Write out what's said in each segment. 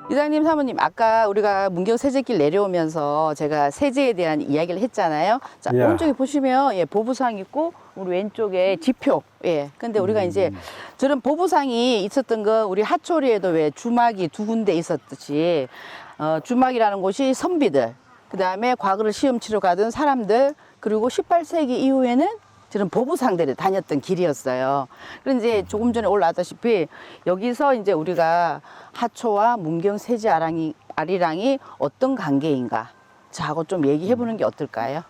이장님, 사모님, 아까 우리가 문경 세제길 내려오면서 제가 세제에 대한 이야기를 했잖아요. 자, 예. 오른쪽에 보시면 보부상 있고 우리 왼쪽에 지표. 근데 우리가 이제 저런 보부상이 있었던 거 우리 하초리에도 왜 주막이 두 군데 있었듯이 주막이라는 곳이 선비들, 그다음에 과거를 시험 치러 가던 사람들, 그리고 18세기 이후에는 저런 보부상들이 다녔던 길이었어요. 그런데 이제 조금 전에 올라왔다시피 여기서 이제 우리가 하초와 문경 세제 아리랑이 어떤 관계인가 자하고 좀 얘기해 보는 게 어떨까요?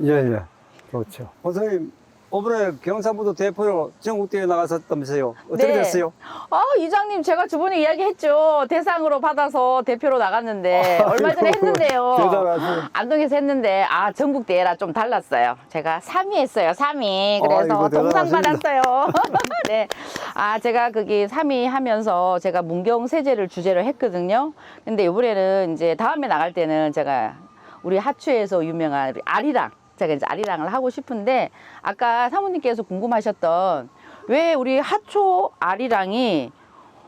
예. 그렇죠. 선생님, 이번에 경상북도 대표로 전국대회 나갔었다면서요? 어떻게 네. 됐어요? 이장님, 제가 저번에 이야기했죠. 대상으로 받아서 대표로 나갔는데 얼마 전에 했는데요. 대단하세요. 안동에서 했는데 전국대회라 좀 달랐어요. 제가 3위 했어요. 3위. 그래서 아이고, 동상 대단하십니다. 받았어요. 네. 제가 거기 3위 하면서 제가 문경 세제를 주제로 했거든요. 근데 이번에는 이제 다음에 나갈 때는 제가 우리 하초에서 유명한 우리 아리랑, 제가 이제 아리랑을 하고 싶은데, 아까 사모님께서 궁금하셨던 왜 우리 하초 아리랑이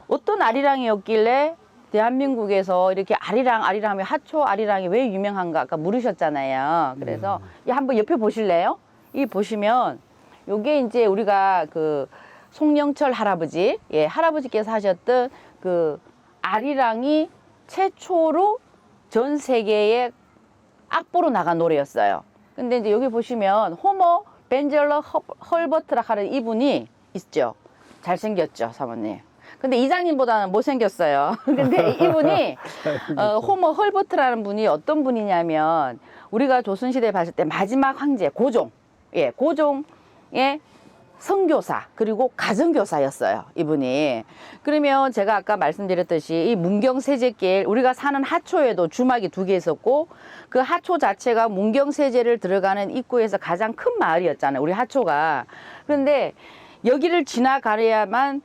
어떤 아리랑이었길래 대한민국에서 이렇게 아리랑 하면 하초 아리랑이 왜 유명한가 아까 물으셨잖아요. 그래서 한번 옆에 보실래요? 이 보시면 요게 이제 우리가 그 송영철 할아버지, 할아버지께서 하셨던 그 아리랑이 최초로 전 세계에 악보로 나간 노래였어요. 근데 이제 여기 보시면 호머 벤젤러 헐버트라 하는 이분이 있죠. 잘생겼죠, 사모님. 근데 이장님보다는 못생겼어요. 근데 이분이 호머 헐버트라는 분이 어떤 분이냐면 우리가 조선시대에 봤을 때 마지막 황제 고종, 고종의 선교사 그리고 가정교사였어요, 이분이. 그러면 제가 아까 말씀드렸듯이 이 문경 세제길, 우리가 사는 하초에도 주막이 2개 있었고 그 하초 자체가 문경 세제를 들어가는 입구에서 가장 큰 마을이었잖아요, 우리 하초가. 그런데 여기를 지나가야만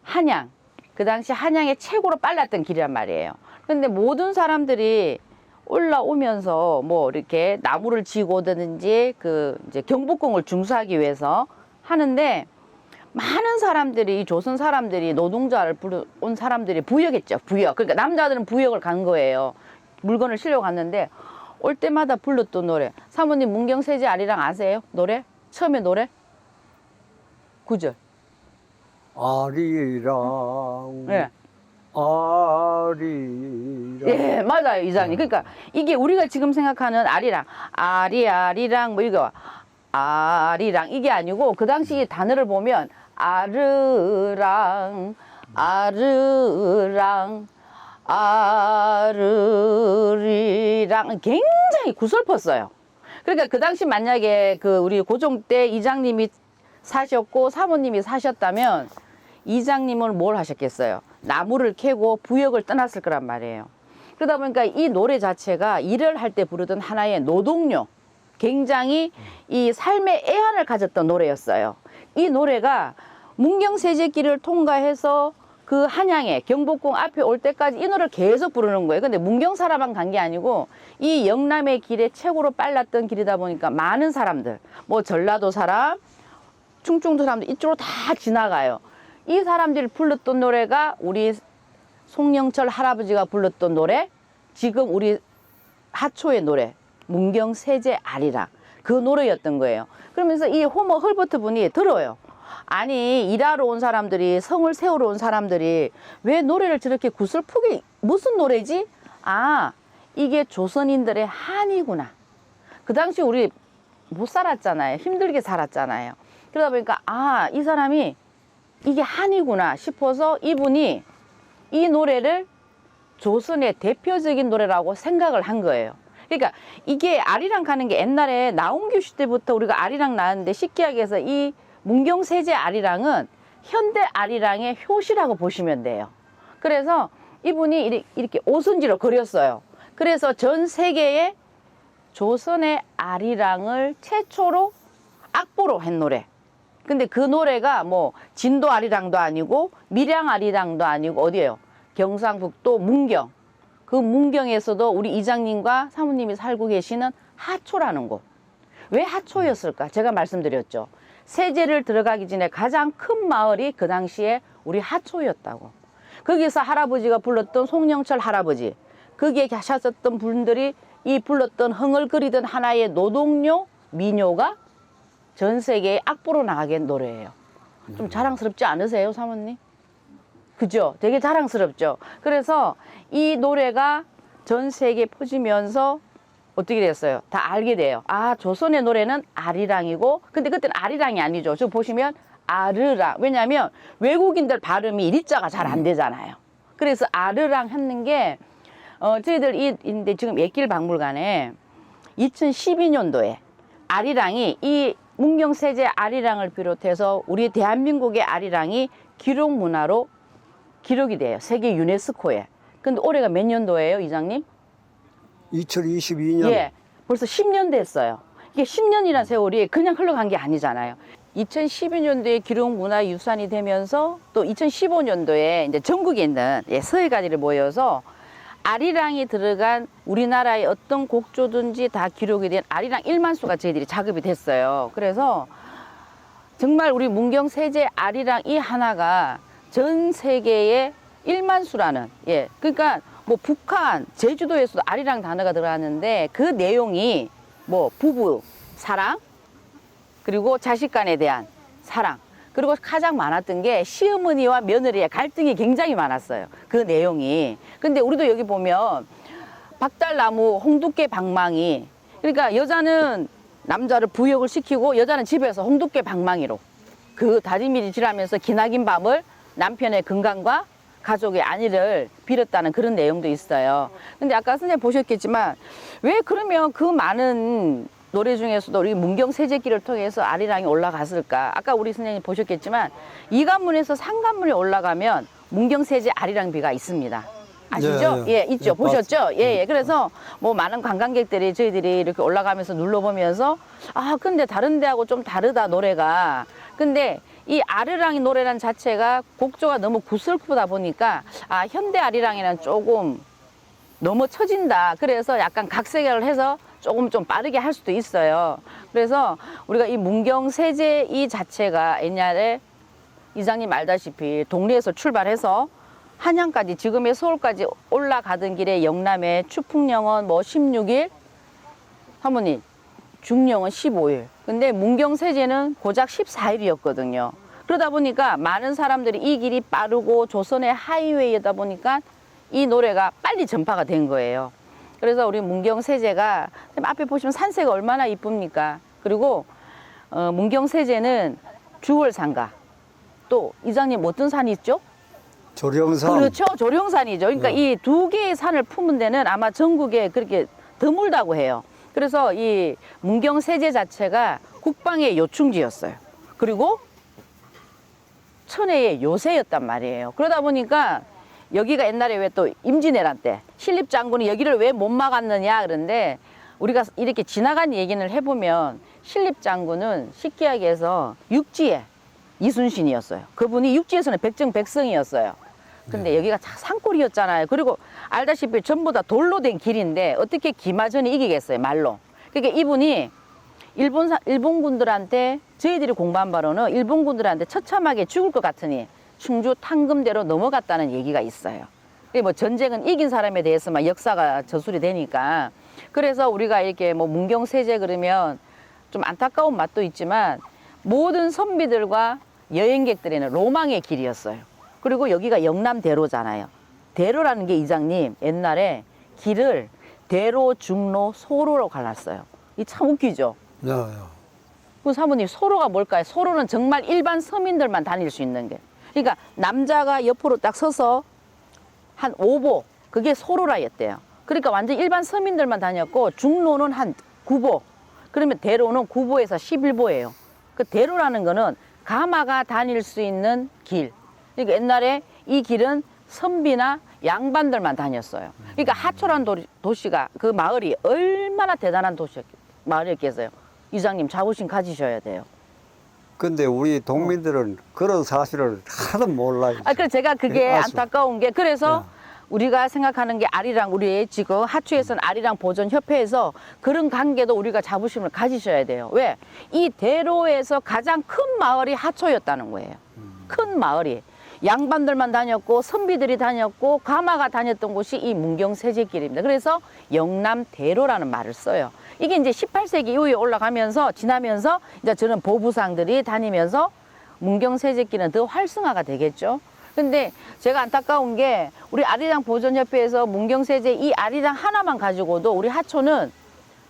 한양, 그 당시 한양의 최고로 빨랐던 길이란 말이에요. 그런데 모든 사람들이 올라오면서 뭐 이렇게 나무를 지고 오든지 그 이제 경복궁을 중수하기 위해서 하는데, 많은 사람들이, 이 조선 사람들이, 노동자를 온 사람들이 부역했죠. 부역. 그러니까 남자들은 부역을 간 거예요. 물건을 실려 갔는데 올 때마다 불렀던 노래. 사모님 문경 세제 아리랑 아세요? 노래? 처음에 노래? 9절. 아리랑. 예. 아리랑. 예, 맞아요, 이장님. 그러니까 이게 우리가 지금 생각하는 아리랑, 아리랑 뭐 이거 아리랑 이게 아니고 그 당시 단어를 보면 아르랑 아르리랑 굉장히 구슬펐어요. 그러니까 그 당시 만약에 그 우리 고종 때 이장님이 사셨고 사모님이 사셨다면 이장님은 뭘 하셨겠어요? 나무를 캐고 부역을 떠났을 거란 말이에요. 그러다 보니까 이 노래 자체가 일을 할 때 부르던 하나의 노동요, 굉장히 이 삶의 애환을 가졌던 노래였어요. 이 노래가 문경 세제길을 통과해서 그 한양에 경복궁 앞에 올 때까지 이 노래를 계속 부르는 거예요. 근데 문경 사람만 간 게 아니고 이 영남의 길에 최고로 빨랐던 길이다 보니까 많은 사람들, 뭐 전라도 사람, 충청도 사람들 이쪽으로 다 지나가요. 이 사람들이 불렀던 노래가 우리 송영철 할아버지가 불렀던 노래, 지금 우리 하초의 노래 문경 세제 아리랑, 그 노래였던 거예요. 그러면서 이 호머 헐버트 분이 들어요. 아니, 일하러 온 사람들이, 성을 세우러 온 사람들이 왜 노래를 저렇게 구슬프게, 무슨 노래지? 이게 조선인들의 한이구나. 그 당시 우리 못 살았잖아요. 힘들게 살았잖아요. 그러다 보니까 이 사람이 이게 한이구나 싶어서 이분이 이 노래를 조선의 대표적인 노래라고 생각을 한 거예요. 그러니까 이게 아리랑 가는 게 옛날에 나홍규 시대부터 우리가 아리랑 나왔는데, 쉽게 얘기해서 이 문경 세제 아리랑은 현대 아리랑의 효시라고 보시면 돼요. 그래서 이분이 이렇게 오선지로 그렸어요. 그래서 전 세계에 조선의 아리랑을 최초로 악보로 한 노래. 근데 그 노래가 뭐 진도 아리랑도 아니고 밀양 아리랑도 아니고 어디예요? 경상북도 문경. 그 문경에서도 우리 이장님과 사모님이 살고 계시는 하초라는 곳. 왜 하초였을까? 제가 말씀드렸죠. 세제를 들어가기 전에 가장 큰 마을이 그 당시에 우리 하초였다고. 거기서 할아버지가 불렀던 송영철 할아버지, 거기에 계셨던 분들이 이 불렀던 흥얼거리던 하나의 노동요, 민요가 전 세계에 악보로 나가게 한 노래예요. 좀 자랑스럽지 않으세요, 사모님? 그죠? 되게 자랑스럽죠? 그래서 이 노래가 전 세계에 퍼지면서 어떻게 됐어요? 다 알게 돼요. 아, 조선의 노래는 아리랑이고, 근데 그때는 아리랑이 아니죠. 저 보시면 아르랑. 왜냐하면 외국인들 발음이 리자가 잘 안 되잖아요. 그래서 아르랑 했는 게, 저희들 인데 지금 옛길박물관에 2012년도에 아리랑이 이 문경세제 아리랑을 비롯해서 우리 대한민국의 아리랑이 기록 문화로 기록이 돼요. 세계 유네스코에. 근데 올해가 몇 년도예요, 이장님? 2022년. 예, 벌써 10년 됐어요. 이게 10년이라는 세월이 그냥 흘러간 게 아니잖아요. 2012년도에 기록문화유산이 되면서 또 2015년도에 이제 전국에 있는 서예가들이 모여서 아리랑이 들어간 우리나라의 어떤 곡조든지 다 기록이 된 아리랑 1만 수가 저희들이 작업이 됐어요. 그래서 정말 우리 문경세제 아리랑 이 하나가 전 세계에 1만 수라는, 예, 그러니까 뭐 북한, 제주도에서도 아리랑 단어가 들어갔는데 그 내용이 뭐 부부, 사랑, 그리고 자식 간에 대한 사랑, 그리고 가장 많았던 게 시어머니와 며느리의 갈등이 굉장히 많았어요. 그 내용이. 근데 우리도 여기 보면 박달나무, 홍두깨 방망이, 그러니까 여자는 남자를 부역을 시키고 여자는 집에서 홍두깨 방망이로 그 다리미질하면서 기나긴 밤을 남편의 건강과 가족의 안위를 빌었다는 그런 내용도 있어요. 근데 아까 선생님 보셨겠지만 왜 그러면 그 많은 노래 중에서도 우리 문경세제길을 통해서 아리랑이 올라갔을까? 아까 우리 선생님 보셨겠지만 이관문에서 상관문에 올라가면 문경세제 아리랑비가 있습니다. 아시죠? 예, 예. 예, 있죠. 예, 보셨죠? 예, 예. 그래서 뭐 많은 관광객들이 저희들이 이렇게 올라가면서 눌러보면서 아, 근데 다른 데하고 좀 다르다, 노래가. 근데 이 아리랑이 노래란 자체가 곡조가 너무 구슬프다 보니까 아, 현대 아리랑이랑 조금 너무 처진다. 그래서 약간 각색을 해서 조금 좀 빠르게 할 수도 있어요. 그래서 우리가 이 문경세제 이 자체가 옛날에 이장님 알다시피 동리에서 출발해서 한양까지, 지금의 서울까지 올라가던 길에 영남에 추풍령은 뭐 16일, 사모님 중령은 15일. 근데 문경세제는 고작 14일이었거든요. 그러다 보니까 많은 사람들이 이 길이 빠르고 조선의 하이웨이이다 보니까 이 노래가 빨리 전파가 된 거예요. 그래서 우리 문경세제가 앞에 보시면 산세가 얼마나 이쁩니까? 그리고 문경세제는 주월산과 또 이장님 어떤 산이 있죠? 조령산. 그렇죠. 조령산이죠. 그러니까 이 두 개의 산을 품은 데는 아마 전국에 그렇게 드물다고 해요. 그래서 이 문경세제 자체가 국방의 요충지였어요. 그리고 천혜의 요새였단 말이에요. 그러다 보니까 여기가 옛날에 왜 또 임진왜란 때 신립장군이 여기를 왜 못 막았느냐 그런데 우리가 이렇게 지나간 얘기를 해보면 신립장군은 쉽게 얘기해서 육지의 이순신이었어요. 그분이 육지에서는 백정백성이었어요. 근데 여기가 산골이었잖아요. 그리고 알다시피 전부 다 돌로 된 길인데 어떻게 기마전이 이기겠어요, 말로. 그러니까 이분이 일본군들한테 저희들이 공부한 바로는 일본군들한테 처참하게 죽을 것 같으니 충주 탕금대로 넘어갔다는 얘기가 있어요. 뭐 전쟁은 이긴 사람에 대해서만 역사가 저술이 되니까. 그래서 우리가 이렇게 뭐 문경세제 그러면 좀 안타까운 맛도 있지만 모든 선비들과 여행객들에는 로망의 길이었어요. 그리고 여기가 영남대로잖아요. 대로라는 게 이장님 옛날에 길을 대로, 중로, 소로로 갈랐어요. 이 참 웃기죠? 야. 그 사모님 소로가 뭘까요? 소로는 정말 일반 서민들만 다닐 수 있는 게. 그러니까 남자가 옆으로 딱 서서 한 5보, 그게 소로라였대요. 그러니까 완전 일반 서민들만 다녔고 중로는 한 9보, 그러면 대로는 9보에서 11보예요. 그 대로라는 거는 가마가 다닐 수 있는 길. 그러니까 옛날에 이 길은 선비나 양반들만 다녔어요. 그러니까 하초란 도시가, 그 마을이 얼마나 대단한 마을이었겠어요. 이장님 자부심 가지셔야 돼요. 근데 우리 동민들은 그런 사실을 하나도 몰라요. 아, 그래서 제가 그게 맞습니다. 안타까운 게, 그래서 우리가 생각하는 게 아리랑, 우리 지금 하초에서는 아리랑 보존협회에서 그런 관계도 우리가 자부심을 가지셔야 돼요. 왜? 이 대로에서 가장 큰 마을이 하초였다는 거예요. 큰 마을이. 양반들만 다녔고 선비들이 다녔고 가마가 다녔던 곳이 이 문경세제길입니다. 그래서 영남대로라는 말을 써요. 이게 이제 18세기 이후에 올라가면서 지나면서 이제 저런 보부상들이 다니면서 문경세제길은 더 활성화가 되겠죠. 근데 제가 안타까운 게 우리 아리랑 보존협회에서 문경세제 이 아리랑 하나만 가지고도 우리 하초는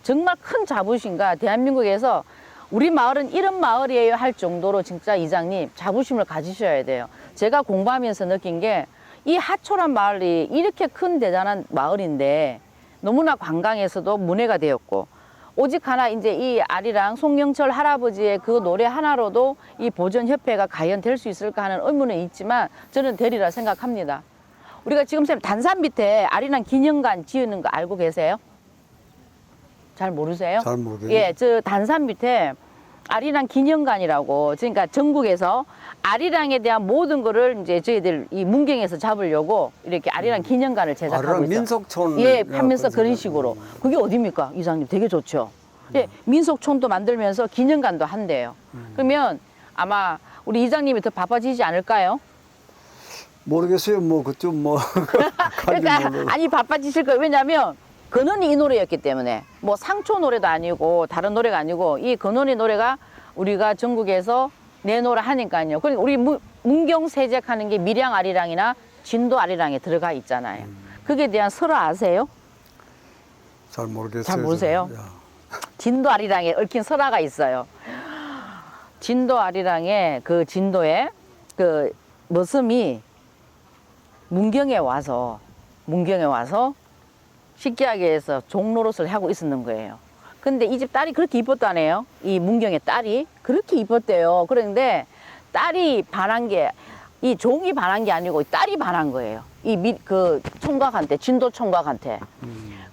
정말 큰 자부심과 대한민국에서 우리 마을은 이런 마을이에요 할 정도로 진짜 이장님 자부심을 가지셔야 돼요. 제가 공부하면서 느낀 게 이 하초란 마을이 이렇게 큰 대단한 마을인데 너무나 관광에서도 문해가 되었고 오직 하나 이제 이 아리랑 송영철 할아버지의 그 노래 하나로도 이 보존협회가 과연 될 수 있을까 하는 의문은 있지만 저는 되리라 생각합니다. 우리가 지금 단산 밑에 아리랑 기념관 지으는 거 알고 계세요? 잘 모르세요? 잘 모르겠네요. 예, 저 단산 밑에 아리랑 기념관이라고, 그러니까 전국에서 아리랑에 대한 모든 거를 이제 저희들 이 문경에서 잡으려고 이렇게 아리랑 기념관을 제작하고 아리랑 있어요. 민속촌 예, 하면서 그런 식으로. 그게 어디입니까, 이장님? 되게 좋죠. 예, 민속촌도 만들면서 기념관도 한대요. 그러면 아마 우리 이장님이 더 바빠지지 않을까요? 모르겠어요. 뭐 그쪽 뭐 그러니까 아니 바빠지실 거예요. 왜냐하면 근원이 이 노래였기 때문에 뭐 상초 노래도 아니고 다른 노래가 아니고 이 근원이 노래가 우리가 전국에서 내노라 하니까요. 그러니까 우리 문경 세작하는 게 밀양 아리랑이나 진도 아리랑에 들어가 있잖아요. 그게 대한 설화 아세요? 잘 모르겠어요. 잘 모르세요? 저는. 야. 진도 아리랑에 얽힌 설화가 있어요. 진도 아리랑에 그 진도에 그 머슴이 문경에 와서 쉽게 해서 종노릇을 하고 있었는 거예요. 근데 이 집 딸이 그렇게 이뻤다네요. 이 문경의 딸이 그렇게 이뻤대요. 그런데 딸이 반한 게 이 종이 반한 게 아니고 딸이 반한 거예요. 그 총각한테, 진도 총각한테.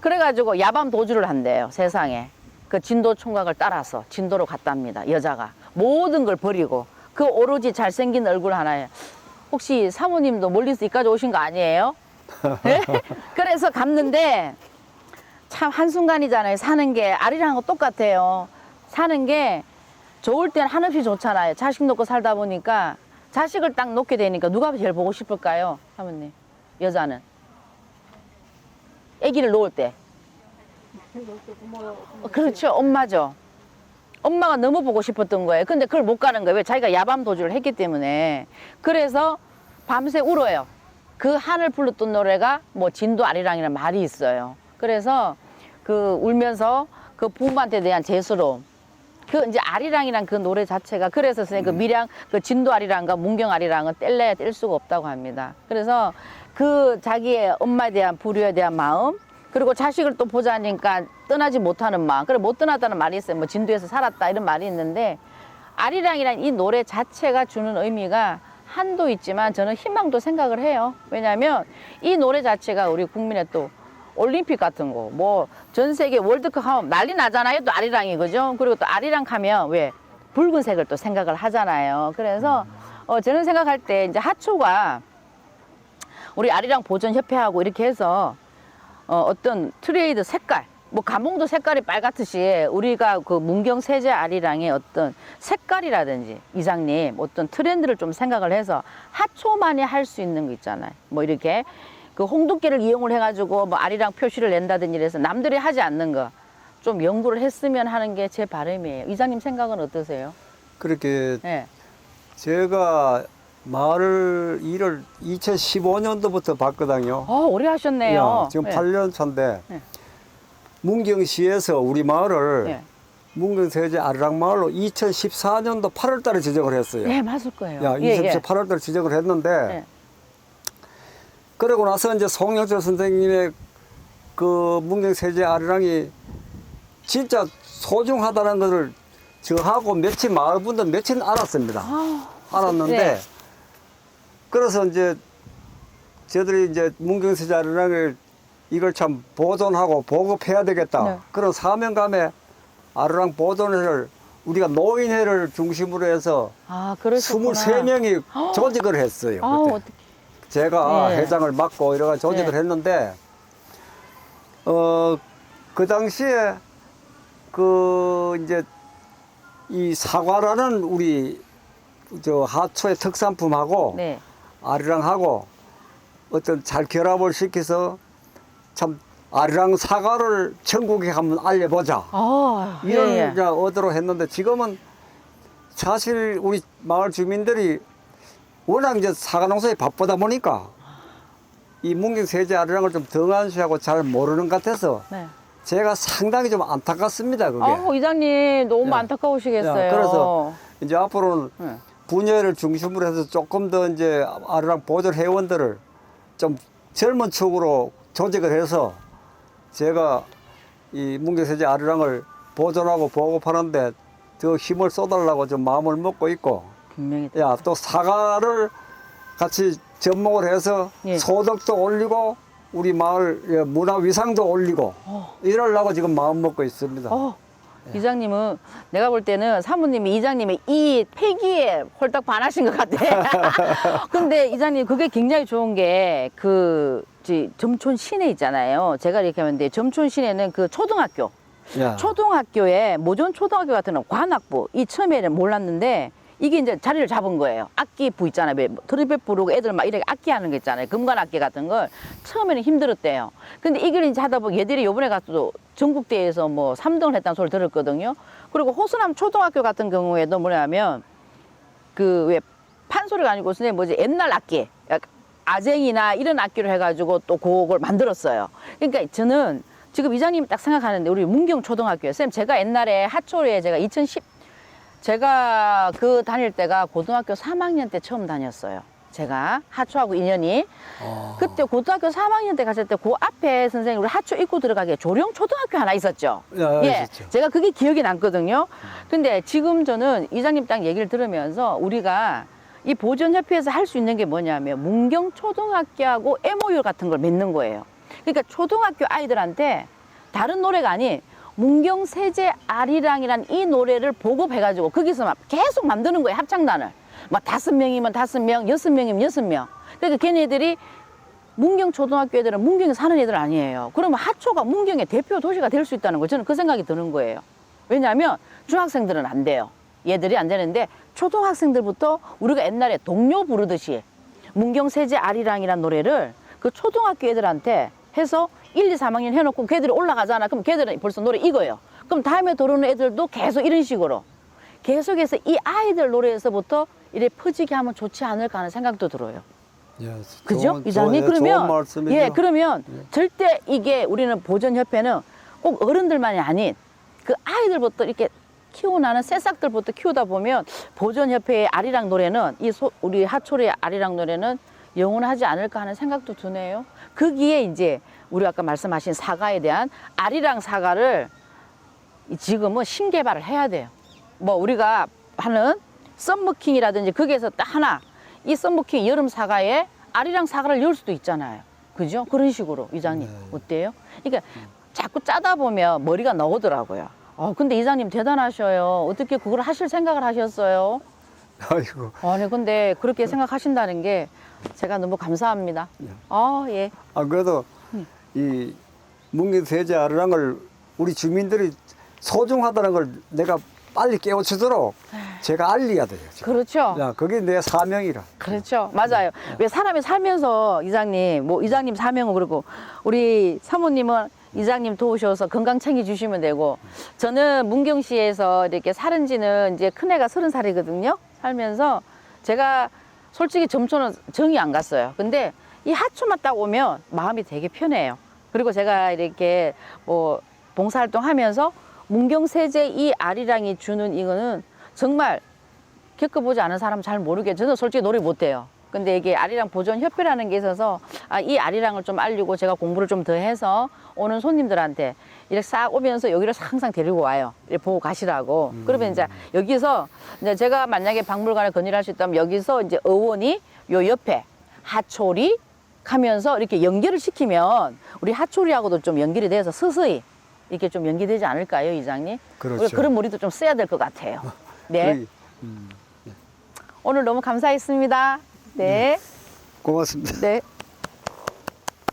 그래가지고 야밤 도주를 한대요, 세상에. 그 진도 총각을 따라서 진도로 갔답니다, 여자가. 모든 걸 버리고 그 오로지 잘생긴 얼굴 하나에. 혹시 사모님도 멀리서 이까지 오신 거 아니에요? 네? 그래서 갔는데 참 한순간이잖아요. 사는 게 아리랑하고 똑같아요. 사는 게 좋을 땐 한없이 좋잖아요. 자식 놓고 살다 보니까 자식을 딱 놓게 되니까 누가 제일 보고 싶을까요, 사모님? 여자는 아기를 놓을 때. 그렇죠, 엄마죠. 엄마가 너무 보고 싶었던 거예요. 근데 그걸 못 가는 거예요. 왜? 자기가 야밤 도주를 했기 때문에. 그래서 밤새 울어요. 그 한을 불렀던 노래가 뭐 진도 아리랑이라는 말이 있어요. 그래서 그 울면서 그 부모한테 대한 죄스러움. 그 이제 아리랑이란 그 노래 자체가 그래서 그 밀양 그 진도 아리랑과 문경 아리랑은 뗄래야 뗄 수가 없다고 합니다. 그래서 그 자기의 엄마에 대한 불효에 대한 마음, 그리고 자식을 또 보자니까 떠나지 못하는 마음. 그래 못 떠났다는 말이 있어요. 뭐 진도에서 살았다 이런 말이 있는데 아리랑이란 이 노래 자체가 주는 의미가 한도 있지만 저는 희망도 생각을 해요. 왜냐하면 이 노래 자체가 우리 국민의 또 올림픽 같은 거, 뭐 전 세계 월드컵 하면 난리 나잖아요. 또 아리랑이, 그죠? 그리고 또 아리랑 하면 왜 붉은색을 또 생각을 하잖아요. 그래서 저는 생각할 때 이제 하초가 우리 아리랑 보존협회하고 이렇게 해서 어떤 트레이드 색깔, 뭐 가몽도 색깔이 빨갛듯이 우리가 그 문경 세제 아리랑의 어떤 색깔이라든지 이장님 어떤 트렌드를 좀 생각을 해서 하초만이 할 수 있는 거 있잖아요. 뭐 이렇게 그 홍두깨를 이용을 해가지고 뭐 아리랑 표시를 낸다든지 해서 남들이 하지 않는 거 좀 연구를 했으면 하는 게 제 바람이에요. 이장님 생각은 어떠세요? 그렇게 네. 제가 마을 일을 2015년도부터 봤거든요. 오래 하셨네요. 야, 지금 네. 8년 차인데 네. 문경시에서 우리 마을을 네. 문경세제 아리랑 마을로 2014년도 8월 달에 지정을 했어요. 네, 맞을 거예요. 야, 8월 달에 지정을 했는데 네. 그러고 나서 이제 송영철 선생님의 그 문경세제 아리랑이 진짜 소중하다는 것을 저하고 며칠 마을 분들 며칠 알았습니다. 알았는데 네. 그래서 이제 저희들이 이제 문경세제 아리랑을 이걸 참 보존하고 보급해야 되겠다. 네. 그런 사명감에 아리랑 보존회를 우리가 노인회를 중심으로 해서 그러셨구나. 23명이 조직을 했어요. 그때. 어떡해. 제가 네. 회장을 맡고 이래가 조직을 네. 했는데 그 당시에 그 이제 이 사과라는 우리 저 하초의 특산품하고 네. 아리랑하고 어떤 잘 결합을 시켜서 참 아리랑 사과를 전국에 한번 알려보자. 아, 이런 예, 예. 이제 의도로 했는데 지금은 사실 우리 마을 주민들이 워낙 이제 사과 농사에 바쁘다 보니까 이 문경세제 아리랑을 좀 등한시하고 잘 모르는 것 같아서 네. 제가 상당히 좀 안타깝습니다. 그게. 이장님 너무 야. 안타까우시겠어요. 야, 그래서 이제 앞으로는 네. 분야를 중심으로 해서 조금 더 이제 아리랑 보존 회원들을 좀 젊은 축으로 조직을 해서 제가 이 문경세제 아리랑을 보존하고 보급하는데 더 힘을 쏟아달라고 좀 마음을 먹고 있고, 분명히 야, 또 사과를 같이 접목을 해서 예. 소득도 올리고 우리 마을 문화 위상도 올리고 이러려고 지금 마음 먹고 있습니다. 이장님은 내가 볼 때는 사모님이 이장님의 이 패기에 홀딱 반하신 것 같아. 근데 이장님 그게 굉장히 좋은 게 점촌 시내 있잖아요. 제가 이렇게 하는데 점촌 시내는 그 초등학교, 야. 초등학교에 모전 초등학교 같은 건 관악부 이 처음에는 몰랐는데 이게 이제 자리를 잡은 거예요. 악기부 있잖아요. 왜 트럼펫 부르고 애들 막 이렇게 악기 하는 거 있잖아요. 금관 악기 같은 걸 처음에는 힘들었대요. 근데 이걸 이제 하다 보면 얘들이 요번에 가서도 전국대회에서 뭐 3등을 했다는 소리 들었거든요. 그리고 호수남 초등학교 같은 경우에도 뭐냐면 그 왜 판소리가 아니고 선생님 뭐지 옛날 악기 아쟁이나 이런 악기로 해가지고 또 그걸 만들었어요. 그러니까 저는 지금 이장님이 딱 생각하는데 우리 문경 초등학교에 선생님 제가 옛날에 하초리에 제가 그 다닐 때가 고등학교 3학년 때 처음 다녔어요. 제가 하초하고 인연이 그때 고등학교 3학년 때 갔을 때 그 앞에 선생님 우리 하초 입구 들어가기에 조령 초등학교 하나 있었죠. 예, 있었죠. 제가 그게 기억이 남거든요. 근데 지금 저는 이장님 딱 얘기를 들으면서 우리가 이 보존협회에서 할 수 있는 게 뭐냐면 문경 초등학교하고 MOU 같은 걸 맺는 거예요. 그러니까 초등학교 아이들한테 다른 노래가 아닌 문경 세제 아리랑이란 이 노래를 보급해가지고 거기서 막 계속 만드는 거예요. 합창단을. 막 5명이면 5명, 6명이면 6명. 그러니까 걔네들이 문경 초등학교 애들은 문경에 사는 애들 아니에요. 그러면 하초가 문경의 대표 도시가 될 수 있다는 거 저는 그 생각이 드는 거예요. 왜냐하면 중학생들은 안 돼요. 얘들이 안 되는데 초등학생들부터 우리가 옛날에 동요 부르듯이 문경 세제 아리랑이란 노래를 그 초등학교 애들한테 해서 1, 2, 3학년 해놓고 걔들이 올라가잖아. 그럼 걔들은 벌써 노래 익어요. 그럼 다음에 들어오는 애들도 계속 이런 식으로 계속해서 이 아이들 노래에서부터 이래 퍼지게 하면 좋지 않을까 하는 생각도 들어요. 예, 그죠? 이장님? 좋은 그러면, 말씀이죠. 예, 그러면 절대 이게 우리는 보존협회는 꼭 어른들만이 아닌 그 아이들부터 이렇게 키워나는 새싹들부터 키우다 보면 보존협회의 아리랑 노래는 우리 하초리의 아리랑 노래는 영원하지 않을까 하는 생각도 드네요. 거기에 이제 우리 아까 말씀하신 사과에 대한 아리랑 사과를 지금은 신개발을 해야 돼요. 뭐 우리가 하는 썸머킹이라든지 거기에서 딱 하나 이 썸머킹 여름 사과에 아리랑 사과를 넣을 수도 있잖아요. 그죠? 그런 식으로 이장님 어때요? 그러니까 자꾸 짜다 보면 머리가 나오더라고요. 근데 이장님 대단하셔요. 어떻게 그걸 하실 생각을 하셨어요? 아이고. 아니 근데 그렇게 생각하신다는 게 제가 너무 감사합니다. 예. 그래도 이 문경 세제 아리랑을 우리 주민들이 소중하다는 걸 내가 빨리 깨우치도록 제가 알려야 돼요. 지금. 그렇죠. 야, 그게 내 사명이라. 그렇죠. 맞아요. 왜 사람이 살면서 이장님, 뭐 이장님 사명은 그렇고 우리 사모님은 이장님 도우셔서 건강 챙겨주시면 되고 저는 문경시에서 이렇게 살은 지는 이제 큰애가 30살이거든요. 살면서 제가 솔직히 점초는 정이 안 갔어요. 근데 이 하초만 딱 오면 마음이 되게 편해요. 그리고 제가 이렇게 뭐 봉사활동 하면서 문경세제 이 아리랑이 주는 이거는 정말 겪어보지 않은 사람은 잘 모르겠어요. 저는 솔직히 노래 못해요. 근데 이게 아리랑 보존협회라는 게 있어서 이 아리랑을 좀 알리고 제가 공부를 좀 더 해서 오는 손님들한테 이렇게 싹 오면서 여기를 항상 데리고 와요. 이렇게 보고 가시라고. 그러면 이제 여기서 이제 제가 만약에 박물관에 건의할 수 있다면 여기서 이제 의원이 요 옆에 하초리 하면서 이렇게 연결을 시키면 우리 하초리하고도 좀 연결이 돼서 서서히 이렇게 좀 연기되지 않을까요, 이장님? 그렇죠. 우리 그런 머리도 좀 써야 될 것 같아요. 네. 오늘 너무 감사했습니다. 네. 고맙습니다. 네.